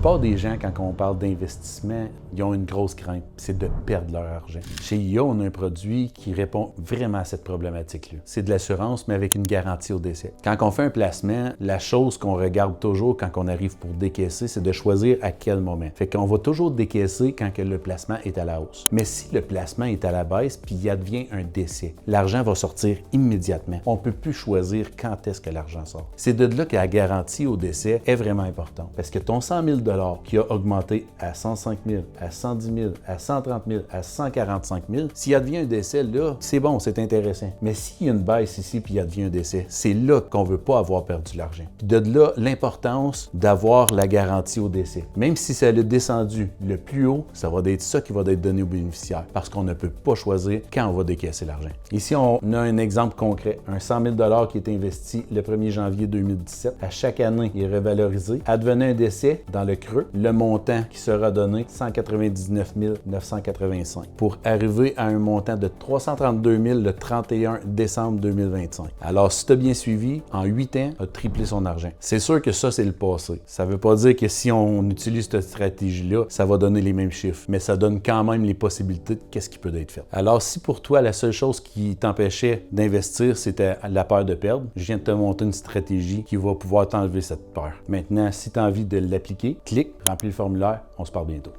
plupart des gens, quand on parle d'investissement, ils ont une grosse crainte, c'est de perdre leur argent. Chez IA, on a un produit qui répond vraiment à cette problématique-là. C'est de l'assurance, mais avec une garantie au décès. Quand on fait un placement, la chose qu'on regarde toujours quand on arrive pour décaisser, c'est de choisir à quel moment. Fait qu'on va toujours décaisser quand que le placement est à la hausse. Mais si le placement est à la baisse, puis il advient un décès, l'argent va sortir immédiatement. On ne peut plus choisir quand est-ce que l'argent sort. C'est de là que la garantie au décès est vraiment importante. Parce que ton 100 000 $ qui a augmenté à 105 000, à 110 000, à 130 000, à 145 000, s'il advient un décès, là, c'est bon, c'est intéressant. Mais s'il y a une baisse ici puis il advient un décès, c'est là qu'on ne veut pas avoir perdu l'argent. Puis de là, l'importance d'avoir la garantie au décès. Même si ça a descendu le plus haut, ça va être ça qui va être donné aux bénéficiaires parce qu'on ne peut pas choisir quand on va décaisser l'argent. Ici, on a un exemple concret. Un 100 000 $ qui est investi le 1er janvier 2017. À chaque année, il est revalorisé. Advenant un décès dans le creux, le montant qui sera donné, 199 985 pour arriver à un montant de 332 000 le 31 décembre 2025. Alors, si tu as bien suivi, en 8 ans, tu as triplé son argent. C'est sûr que ça, c'est le passé. Ça ne veut pas dire que si on utilise cette stratégie-là, ça va donner les mêmes chiffres, mais ça donne quand même les possibilités de qu'est-ce qui peut être fait. Alors, si pour toi, la seule chose qui t'empêchait d'investir, c'était la peur de perdre, je viens de te montrer une stratégie qui va pouvoir t'enlever cette peur. Maintenant, si tu as envie de l'appliquer, clique, remplis le formulaire, on se parle bientôt.